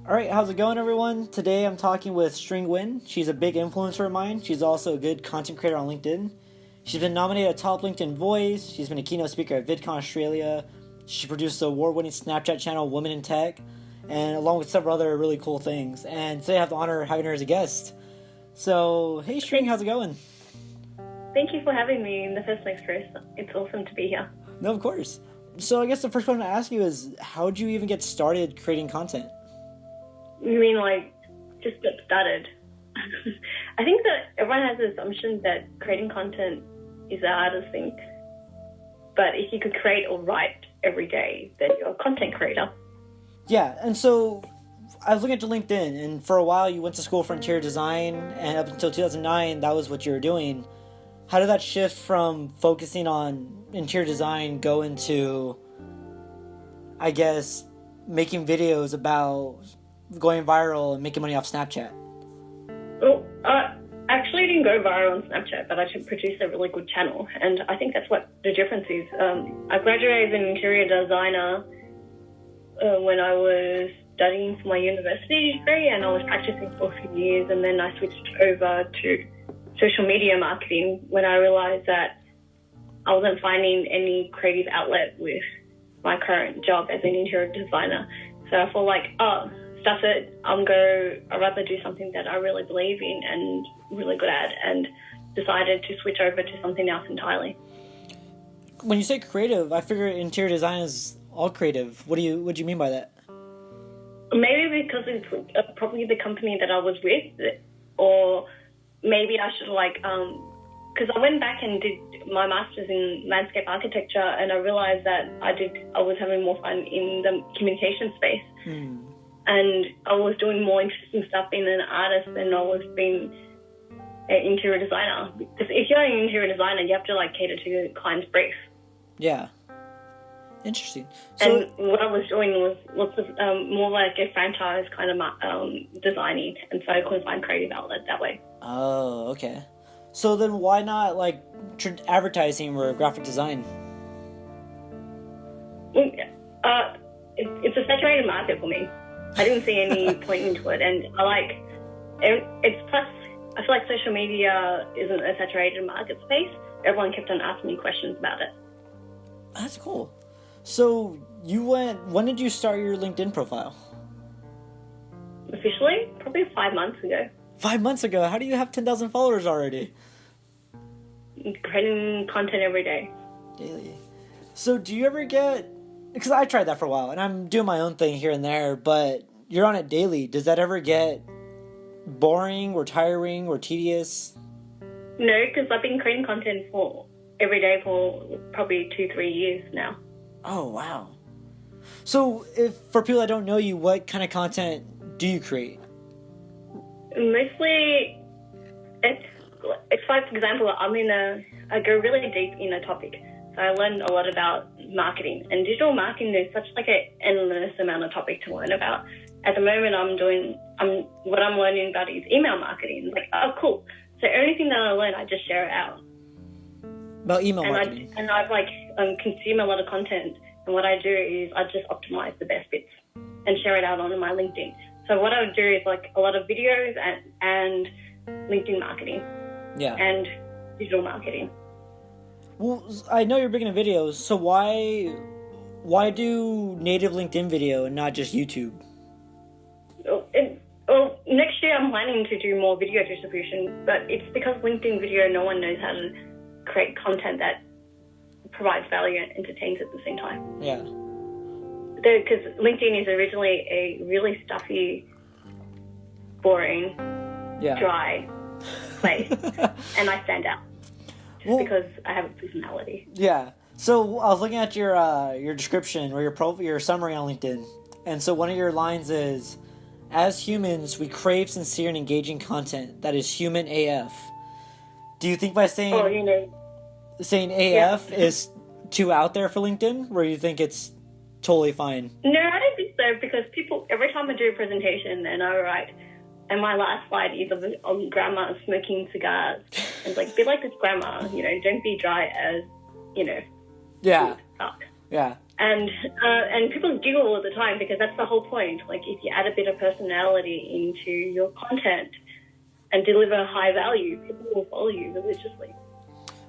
All right, how's it going, everyone? Today I'm talking with Nguyen. She's a big influencer of mine. She's also a good content creator on LinkedIn. She's been nominated a top LinkedIn voice. She's been a keynote speaker at VidCon Australia. She produced the award-winning Snapchat channel Women in Tech, and along with several other really cool things. And today I have the honor of having her as a guest. So, hey String, how's it going? Thank you for having me in the first place, Chris. It's awesome to be here. No, of course. So I guess the first question to ask you is, how'd you even get started creating content? You mean just get started? I think that everyone has the assumption that creating content is the hardest thing. But if you could create or write every day, then you're a content creator. Yeah, and so I was looking at your LinkedIn, and for a while you went to school for interior design, and up until 2009, that was what you were doing. How did that shift from focusing on interior design go into, I guess, making videos about going viral and making money off Snapchat? Well, actually, I didn't go viral on Snapchat, but I produced a really good channel, and I think that's what the difference is. I graduated as an interior designer when I was studying for my university degree, and I was practicing for a few years, and then I switched over to social media marketing when I realized that I wasn't finding any creative outlet with my current job as an interior designer. So I felt like, stuff it, I'd rather do something that I really believe in and really good at, and decided to switch over to something else entirely. When you say creative, I figure interior design is all creative. What do you mean by that? Maybe because it's probably the company that I was with, or maybe I should because I went back and did my master's in landscape architecture, and I realized that I was having more fun in the communication space. And I was doing more interesting stuff being an artist than I was being an interior designer. Because if you're an interior designer, you have to cater to the client's brief. Yeah. Interesting. So, and what I was doing was lots of more like a franchise kind of designing, and so I couldn't find creative outlet that way. Oh, okay. So then why not advertising or graphic design? It's a saturated market for me. I didn't see any point into it, and it's plus I feel like social media isn't a saturated market space. Everyone kept on asking me questions about it. That's cool. So when did you start your LinkedIn profile? Officially, probably 5 months ago. 5 months ago? How do you have 10,000 followers already? Creating content every day. Daily. So do you ever get... Because I tried that for a while, and I'm doing my own thing here and there, but you're on it daily. Does that ever get boring or tiring or tedious? No, because I've been creating content every day for probably 2-3 years now. Oh, wow. So for people that don't know you, what kind of content do you create? Mostly, it's like, for example, I go really deep in a topic. So I learned a lot about marketing, and digital marketing is such an endless amount of topic to learn about. At the moment, what I'm learning about is email marketing. Oh, cool. So anything that I learn, I just share it out. About email marketing. I've consumed a lot of content, and what I do is I just optimize the best bits and share it out on my LinkedIn. So what I would do is a lot of videos and LinkedIn marketing. Yeah. And digital marketing. Well, I know you're big into videos, so why do native LinkedIn video and not just YouTube? Next year I'm planning to do more video distribution, but it's because LinkedIn video, no one knows how to create content that provides value and entertains at the same time. Yeah. Because LinkedIn is originally a really stuffy, boring, dry place, and I stand out because I have a personality. Yeah. So I was looking at your description or your summary on LinkedIn, and so one of your lines is, "As humans, we crave sincere and engaging content that is human AF." Do you think by saying AF is too out there for LinkedIn, or do you think it's totally fine? No, I don't think so, because every time I do a presentation and I write, and my last slide is of grandma smoking cigars. And it's be like this grandma, don't be dry as, Yeah. Fuck. Yeah. And people giggle all the time because that's the whole point. Like, if you add a bit of personality into your content and deliver high value, people will follow you religiously.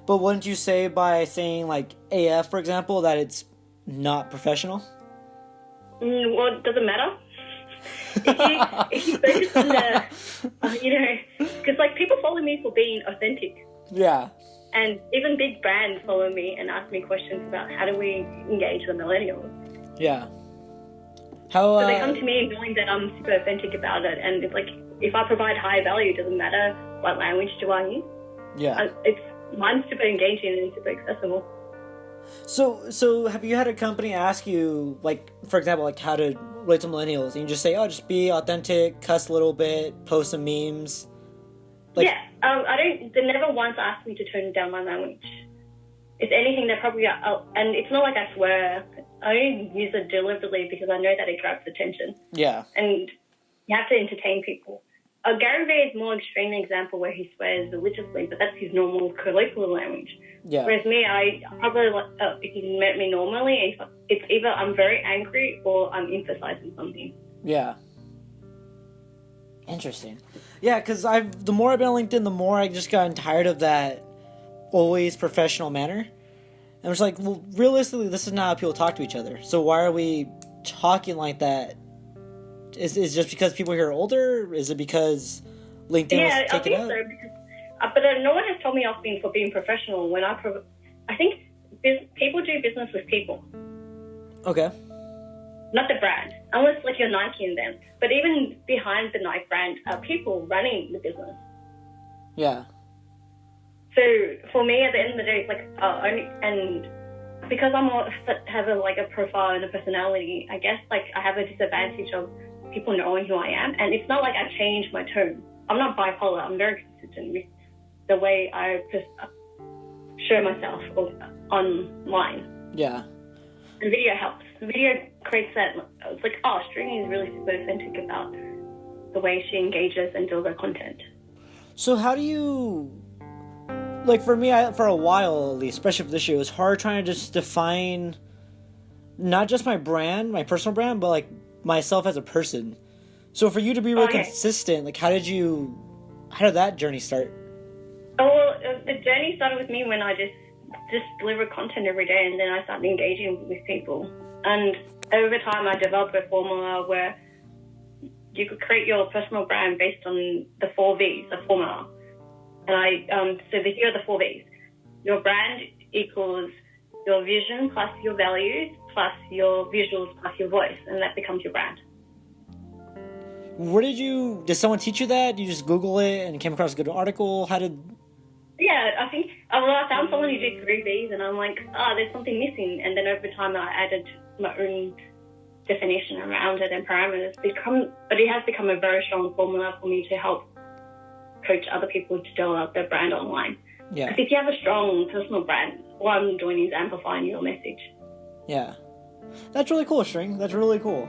But wouldn't you say by saying, like, AF, for example, that it's not professional? Well, it doesn't matter. if you focus on the, because, like, people follow me for being authentic. Yeah. And even big brands follow me and ask me questions about how do we engage the millennials. Yeah. How? So they come to me knowing that I'm super authentic about it, and it's like, if I provide high value, it doesn't matter what language do I use. Yeah. Mine's super engaging and super accessible. So have you had a company ask you, like, for example, like, how to relate to millennials, and you just say, oh, just be authentic, cuss a little bit, post some memes? Like, yeah, they never once asked me to turn down my language. If anything, they're probably, and it's not like I swear. I only use it deliberately because I know that it grabs attention. Yeah. And you have to entertain people. Gary Vee is more extreme example where he swears religiously, but that's his normal colloquial language. Yeah. Whereas me, I probably, if you met me normally, it's either I'm very angry or I'm emphasizing something. Yeah. Interesting. Yeah, because the more I've been on LinkedIn, the more I just gotten tired of that always professional manner. And I was like, well, realistically, this is not how people talk to each other. So why are we talking like that? Is it just because people here are older? Is it because LinkedIn was taken out? Yeah, I think so. But no one has told me off for being professional. When I think people do business with people. Okay. Not the brand, unless like you're Nike and them. But even behind the Nike brand are people running the business. Yeah. So for me, at the end of the day, it's like and because have a profile and a personality, I guess like I have a disadvantage of people knowing who I am, and it's not like I change my tone. I'm not bipolar. I'm very consistent with the way I show myself online. Yeah. And video helps. Video creates that. It's like, oh, Stringy is really super authentic about the way she engages and delivers content. So how do you, like, for me, for a while at least, especially for this year, it was hard trying to just define not just my brand, my personal brand, but like myself as a person. So for you to be really consistent, like, how did that journey start? Oh, well, the journey started with me when I just deliver content every day, and then I started engaging with people. And over time, I developed a formula where you could create your personal brand based on the 4 V's, the formula. And here are the 4 V's. Your brand equals your vision plus your values plus your visuals plus your voice, and that becomes your brand. Did someone teach you that? You just Google it and came across a good article? Yeah, I think, I found someone who did 3 V's, and I'm like, there's something missing. And then over time, I added my own definition around it and parameters. But it has become a very strong formula for me to help coach other people to develop their brand online. Yeah. Because if you have a strong personal brand, what I'm doing is amplifying your message. Yeah. That's really cool, String. That's really cool.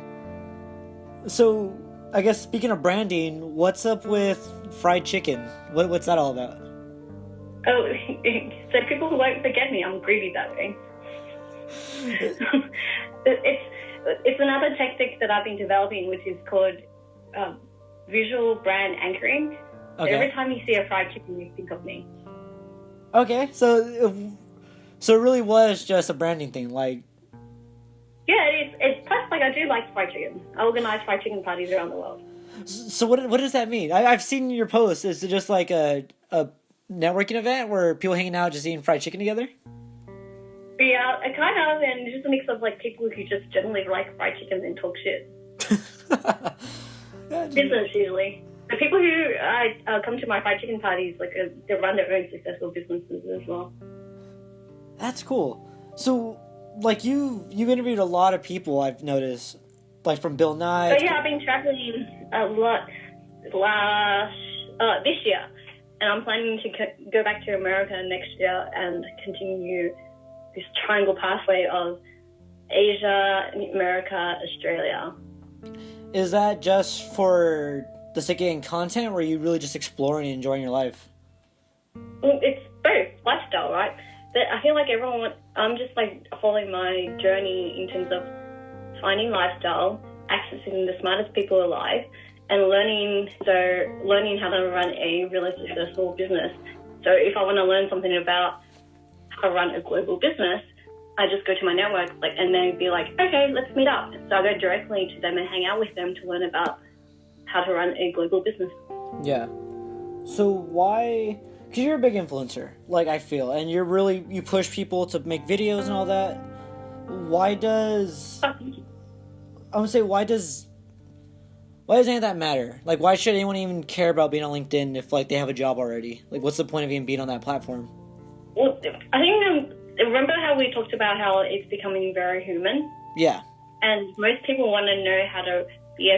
So, I guess speaking of branding, what's up with fried chicken? What's that all about? Oh, so people who won't forget me, I'm greedy that way. It's another tactic that I've been developing, which is called visual brand anchoring. Okay. Every time you see a fried chicken, you think of me. Okay, so it really was just a branding thing, like. Yeah, it's plus, like, I do like fried chicken. I organize fried chicken parties around the world. So what does that mean? I've seen your posts. Is it just like a networking event where people hanging out just eating fried chicken together? Yeah, kind of, and just a mix of like people who just generally like fried chicken and talk shit. Business usually. The people who come to my fried chicken parties, like they run their own successful businesses as well. That's cool. So, like, you've interviewed a lot of people, I've noticed, like from Bill Nye. Oh yeah, I've been traveling a lot this year. And I'm planning to go back to America next year and continue this triangle pathway of Asia, America, Australia. Is that just for the sake of getting content, or are you really just exploring and enjoying your life? It's both lifestyle, right? But I feel like I'm just like following my journey in terms of finding lifestyle, accessing the smartest people alive, and learning how to run a really successful business. So if I want to learn something about how to run a global business, I just go to my network, and then be like, okay, let's meet up. So I go directly to them and hang out with them to learn about how to run a global business. Yeah. So why? Because you're a big influencer, like I feel, and you push people to make videos and all that. Why does any of that matter? Like, why should anyone even care about being on LinkedIn if they have a job already? Like, what's the point of even being on that platform? Well, I think remember how we talked about how it's becoming very human? Yeah. And most people want to know how to be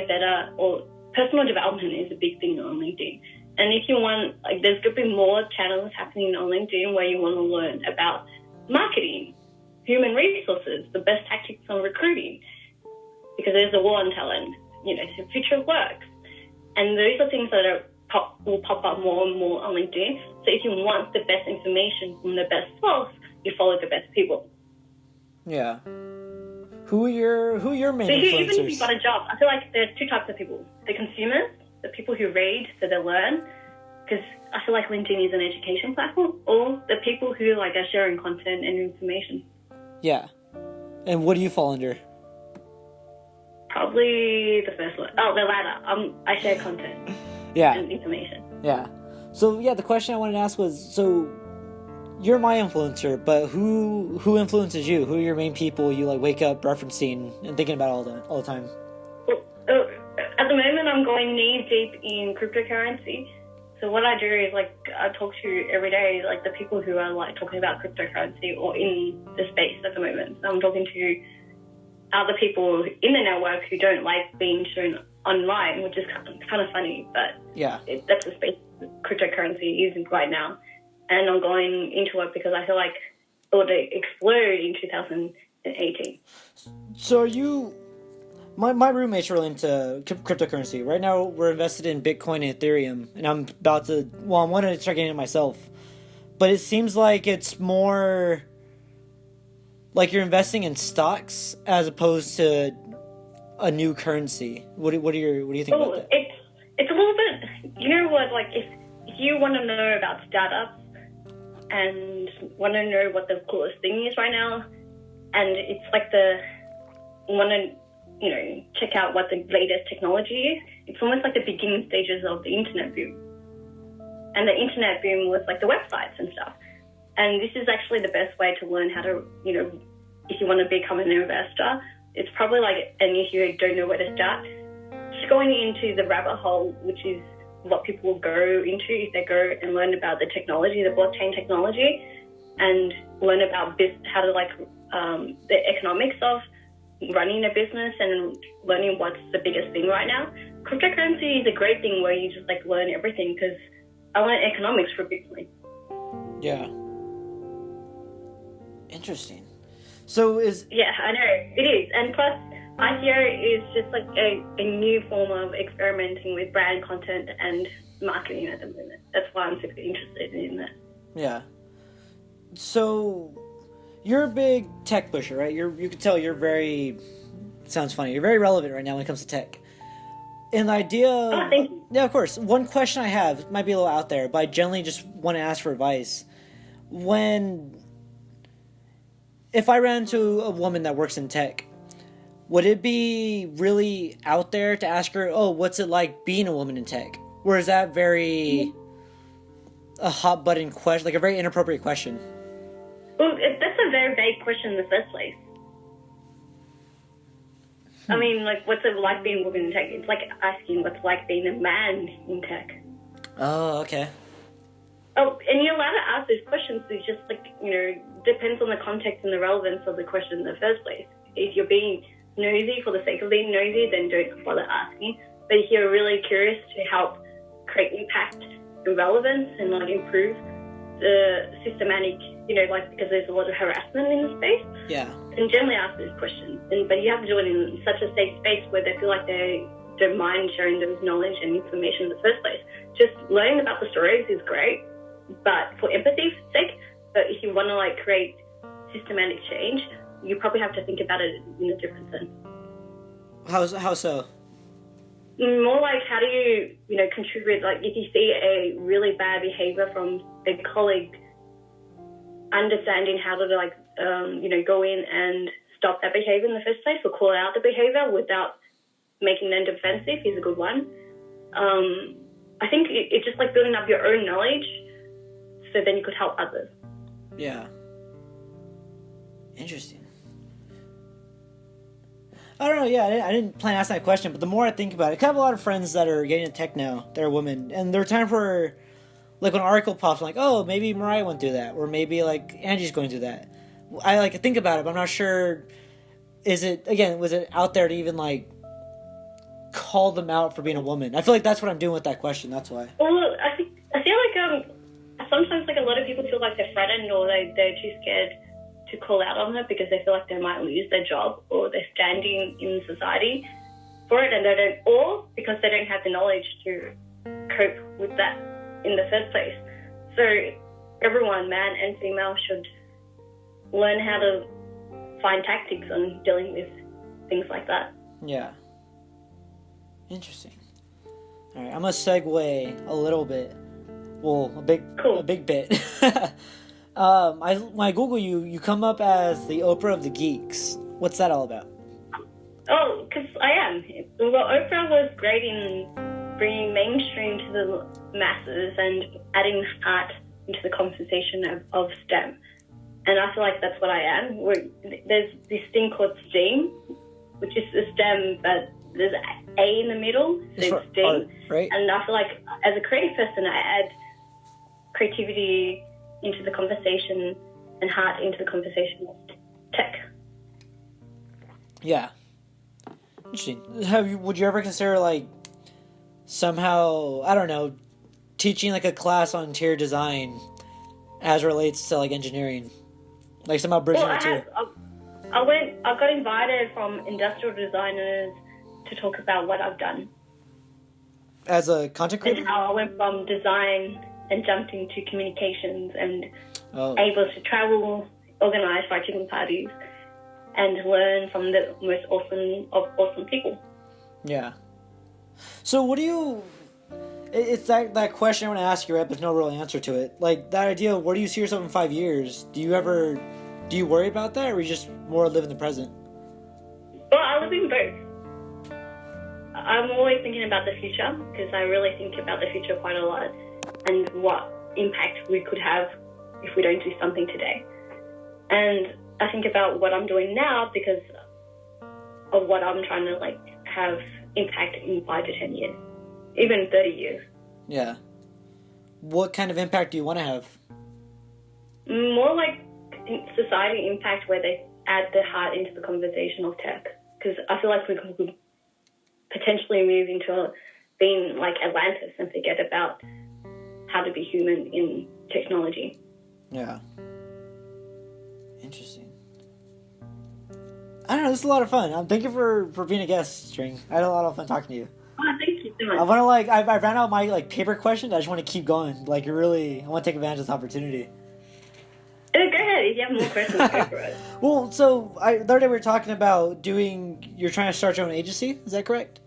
personal development is a big thing on LinkedIn. And if you want, there's going to be more channels happening on LinkedIn where you want to learn about marketing, human resources, the best tactics on recruiting, because there's a war on talent, the future of work. And those are things that will pop up more and more on LinkedIn. So if you want the best information from the best source, you follow the best people. Yeah. Who are your main influencers? Even if you've got a job, I feel like there's two types of people. The consumers, the people who read so they learn, because I feel like LinkedIn is an education platform, or the people who are sharing content and information. Yeah. And what do you fall under? Probably the first one. Oh, the latter. I share content. Yeah. And information. Yeah. So the question I wanted to ask was, so you're my influencer, but who influences you? Who are your main people you wake up referencing and thinking about all the time? Well, at the moment, I'm going knee deep in cryptocurrency. So what I do is I talk to every day the people who are talking about cryptocurrency or in the space at the moment. So I'm talking to other people in the network who don't like being shown online, which is kind of funny, but yeah, that's the space cryptocurrency is right now. And I'm going into it because I feel like it would explode in 2018. So are you... My roommate's really into cryptocurrency. Right now, we're invested in Bitcoin and Ethereum, and I'm wanting to start getting it myself. But it seems like it's more like you're investing in stocks as opposed to a new currency. What do you think about that? It's a little bit, you know what, if you want to know about startups and want to know what the coolest thing is right now, and it's want to check out what the latest technology is. It's almost like the beginning stages of the internet boom. And the internet boom was the websites and stuff. And this is actually the best way to learn how to, if you want to become an investor, it's probably and if you don't know where to start, just going into the rabbit hole, which is what people will go into if they go and learn about the technology, the blockchain technology, and learn about how to the economics of running a business and learning what's the biggest thing right now. Cryptocurrency is a great thing where you just learn everything, because I learned economics for Bitcoin. Yeah. Interesting. Yeah, I know, it is. And plus, ICO is just a new form of experimenting with brand content and marketing at the moment. That's why I'm super interested in that. Yeah. So you're a big tech pusher, right? You can tell you're very... Sounds funny. You're very relevant right now when it comes to tech. And the idea... Oh, thank you. Yeah, of course. One question I have might be a little out there, but I generally just want to ask for advice. If I ran into a woman that works in tech, would it be really out there to ask her, oh, what's it like being a woman in tech? Or is that very... a hot button question, a very inappropriate question? Well, that's a very vague question in the first place. I mean, what's it like being a woman in tech? It's like asking what's like being a man in tech. Oh, okay. Oh, and you're allowed to ask those questions. It's just, depends on the context and the relevance of the question in the first place. If you're being nosy for the sake of being nosy, then don't bother asking. But if you're really curious to help create impact and relevance and, improve the systematic, because there's a lot of harassment in the space. Yeah. And generally ask those questions. But you have to do it in such a safe space where they feel like they don't mind sharing those knowledge and information in the first place. Just learning about the stories is great, but for empathy's sake, But if you want to like create systematic change, you probably have to think about it in a different sense. How so? More like, how do you, contribute? Like, if you see a really bad behavior from a colleague, understanding how to like, go in and stop that behavior in the first place, or call out the behavior without making them defensive is a good one. I think it's just like building up your own knowledge, so then you could help others. Yeah. Interesting. I don't know, yeah, I didn't plan to ask that question, but the more I think about it, I have a lot of friends that are getting into tech now, that are women, and there's time for, like, when an article pops, I'm like, oh, maybe Mariah went through that, or maybe, like, Angie's going through that. I, like, think about it, but I'm not sure, was it out there to even, like, call them out for being a woman? I feel like that's what I'm doing with that question, that's why. Well, I feel like, sometimes, like, a lot of people feel like they're threatened, or they're too scared to call out on it because they feel like they might lose their job or their standing in society for it, and they don't, or because they don't have the knowledge to cope with that in the first place. So everyone, man and female, should learn how to find tactics on dealing with things like that. Yeah. Interesting. All right, I'm gonna segue a little bit. Well, a big bit. When I Google you, you come up as the Oprah of the geeks. What's that all about? Oh, because I am. Well, Oprah was great in bringing mainstream to the masses and adding art into the conversation of STEM. And I feel like that's what I am. There's this thing called STEAM, which is the STEM, but there's A in the middle, so it's STEAM. Art, right? And I feel like as a creative person, I add creativity into the conversation and heart into the conversation of tech. Yeah. Interesting. Would you ever consider, like, somehow, I don't know, teaching, like, a class on interior design as relates to, like, engineering? Like, somehow bridging the two? I got invited from industrial designers to talk about what I've done. As a content creator? And how I went from design and jumped into communications and able to travel, organize writing parties, and learn from the most awesome people. Yeah. So what do you... It's that question I want to ask you, right? There's no real answer to it. Like, that idea of where do you see yourself in 5 years? Do you worry about that, or you just more live in the present? Well, I live in both. I'm always thinking about the future, because I really think about the future quite a lot, and what impact we could have if we don't do something today. And I think about what I'm doing now because of what I'm trying to, like, have impact in 5 to 10 years, even 30 years. Yeah. What kind of impact do you want to have? More like society impact, where they add the heart into the conversation of tech. Because I feel like we could potentially move into being like Atlantis and forget about how to be human in technology. Yeah. Interesting. I don't know, this is a lot of fun. Thank you for being a guest, String. I had a lot of fun talking to you. Oh, thank you so much. I want to, I ran out my, paper questions. I just want to keep going. I want to take advantage of this opportunity. Go ahead. If you have more questions, go for it. Well, so, the other day we were talking about you're trying to start your own agency. Is that correct?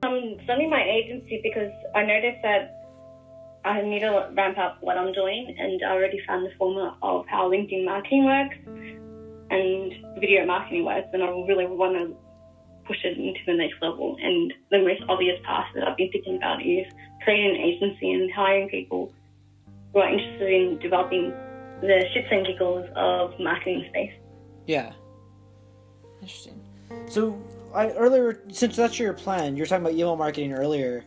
I'm starting my agency because I noticed that I need to ramp up what I'm doing, and I already found the formula of how LinkedIn marketing works and video marketing works, and I really want to push it into the next level. And the most obvious path that I've been thinking about is creating an agency and hiring people who are interested in developing the shits and giggles of marketing space. Yeah. Interesting. So, earlier, since that's your plan, you were talking about email marketing earlier.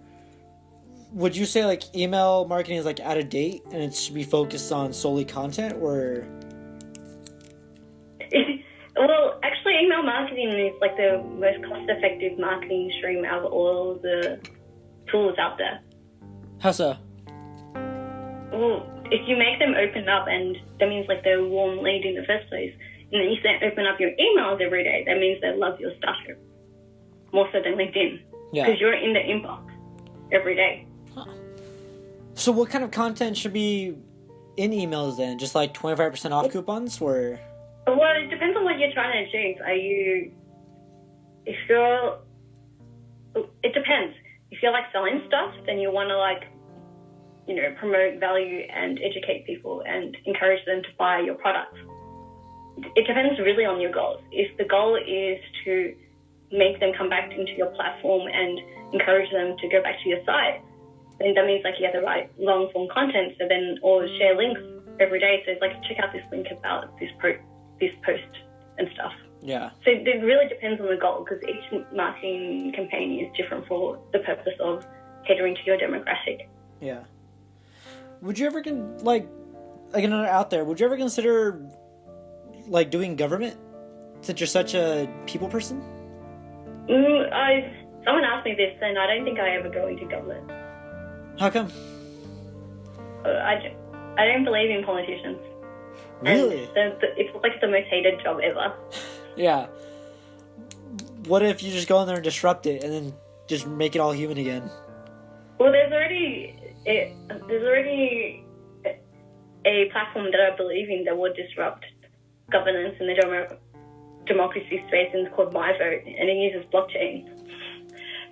Would you say, email marketing is, out of date and it should be focused on solely content, or...? Well, actually, email marketing is, the most cost-effective marketing stream out of all the tools out there. How so? Well, if you make them open up, and that means, they're a warm lead in the first place, and then you open up your emails every day, that means they love your stuff more so than LinkedIn. Yeah. Because you're in the inbox every day. Huh. So what kind of content should be in emails then? Just like 25% off coupons, or? Well, it depends on what you're trying to achieve. It depends. If you're like selling stuff, then you want to like, promote value and educate people and encourage them to buy your products. It depends really on your goals. If the goal is to make them come back into your platform and encourage them to go back to your site, then that means like you have to write long form content, or share links every day. So it's like, check out this link about this post and stuff. Yeah. So it really depends on the goal, because each marketing campaign is different for the purpose of catering to your demographic. Yeah. Would you ever another out there? Would you ever consider like doing government, since you're such a people person? Someone asked me this, and I don't think I ever go into government. How come? I don't believe in politicians. Really? And it's like the most hated job ever. Yeah. What if you just go in there and disrupt it, and then just make it all human again? Well, there's already a platform that I believe in that would disrupt governance in the democracy space, and it's called My Vote, and it uses blockchain.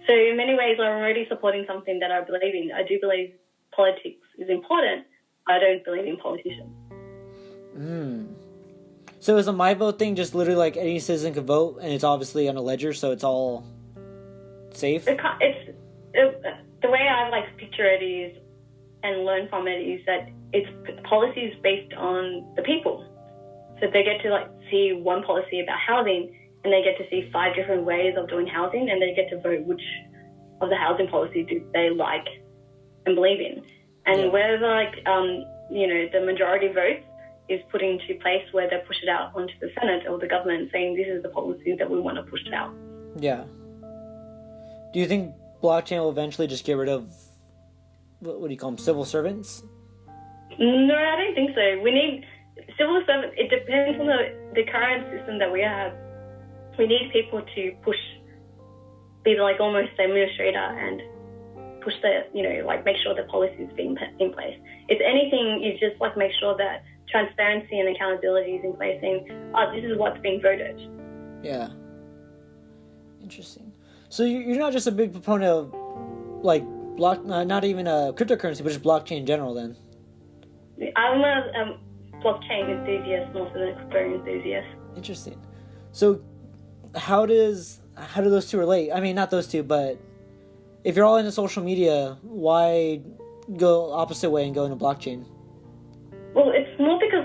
So in many ways, I'm already supporting something that I believe in. I do believe politics is important. I don't believe in politicians. So is a My Vote thing just literally like any citizen can vote, and it's obviously on a ledger, so it's all safe? The way I like picture it is, and learn from it, is that it's policies based on the people. So they get to like see one policy about housing, and they get to see 5 different ways of doing housing, and they get to vote which of the housing policies do they like and believe in. And whether the majority votes is put into place where they push it out onto the Senate or the government, saying this is the policy that we want to push out. Yeah. Do you think blockchain will eventually just get rid of, what do you call them, civil servants? No, I don't think so. We need civil servants. It depends on the current system that we have. We need people to push, be like almost the administrator, and push make sure the policy is being put in place. If anything, you just like make sure that transparency and accountability is in place, saying, this is what's being voted. Yeah. Interesting. So you're not just a big proponent of like not even a cryptocurrency, but just blockchain in general then? I'm a blockchain enthusiast more than a crypto enthusiast. Interesting. So how do those two relate? I mean, not those two, but if you're all into social media, why go opposite way and go into blockchain? Well, it's more because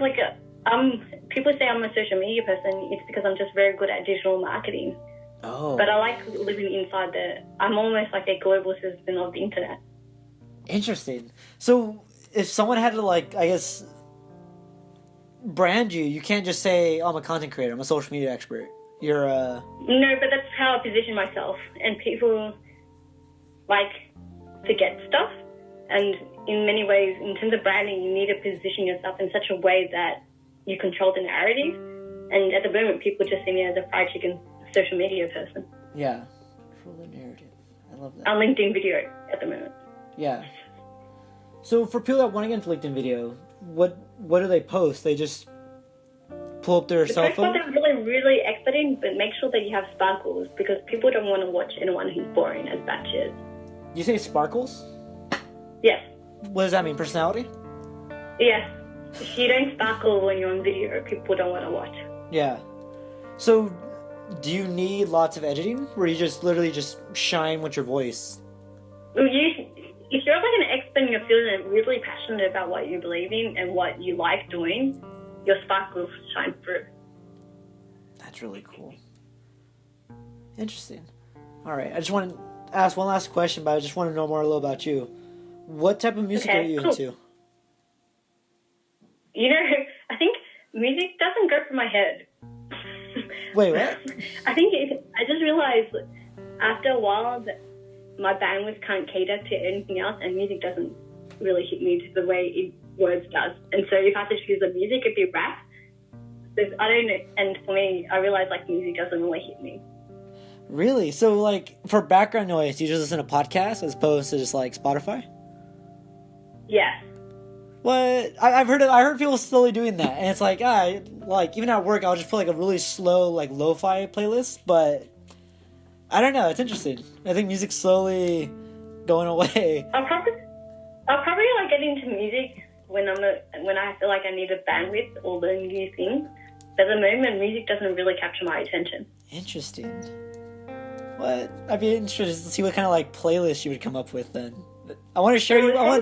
people say I'm a social media person. It's because I'm just very good at digital marketing. Oh. But I like living inside I'm almost like a global citizen of the internet. Interesting. So if someone had to brand you, you can't just say, I'm a content creator, I'm a social media expert. You're No, but that's how I position myself. And people like to get stuff. And in many ways, in terms of branding, you need to position yourself in such a way that you control the narrative. And at the moment, people just see me as a fried chicken social media person. Yeah. Control the narrative. I love that. On LinkedIn video at the moment. Yeah. So for people that want to get into LinkedIn video, what do they post? They just pull up their cell phone? Post what they're really, really expert in, but make sure that you have sparkles, because people don't want to watch anyone who's boring as batches. You say sparkles? Yes. What does that mean? Personality? Yes. If you don't sparkle when you're on video, people don't want to watch. Yeah. So do you need lots of editing, where you just literally just shine with your voice? Well, if you're like an expert in your field and really passionate about what you believe in and what you like doing, your sparkles shine through. That's really cool. Interesting. All right. I just want to ask one last question, but I just want to know more a little about you. What type of music are you into? I think music doesn't go through my head. Wait, what? I just realized after a while that my bandwidth can't cater to anything else, and music doesn't really hit me the way words does. And so if I have to choose a music, it'd be rap. I don't know. And for me, I realize music doesn't really hit me. Really? So for background noise, you just listen to podcasts as opposed to just Spotify? Yes. What? I've heard it. I heard people slowly doing that, and it's like, like even at work, I'll just put like a really slow, like lo-fi playlist. But I don't know. It's interesting. I think music's slowly going away. I'll probably like get into music when I feel like I need a bandwidth or learn new things. But at the moment, music doesn't really capture my attention. Interesting. What? I'd be interested to see what kind of like playlist you would come up with then. I want to share you. My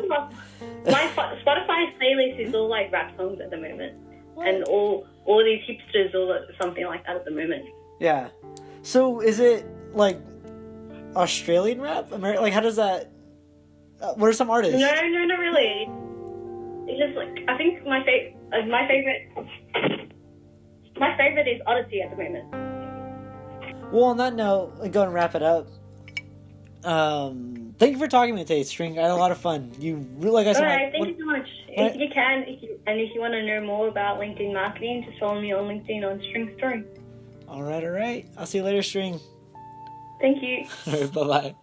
Spotify playlist is all like rap songs at the moment, and all these hipsters or something like that at the moment. Yeah. So is it like Australian rap? Like how does that? What are some artists? No, not really. It's just like I think my favorite is Odyssey at the moment. Well, on that note, go and wrap it up. Thank you for talking to me today, String. I had a lot of fun. You really, like I said. Alright, thank you so much. If you want to know more about LinkedIn marketing, just follow me on LinkedIn on String Story. All right. I'll see you later, String. Thank you. All right, bye-bye.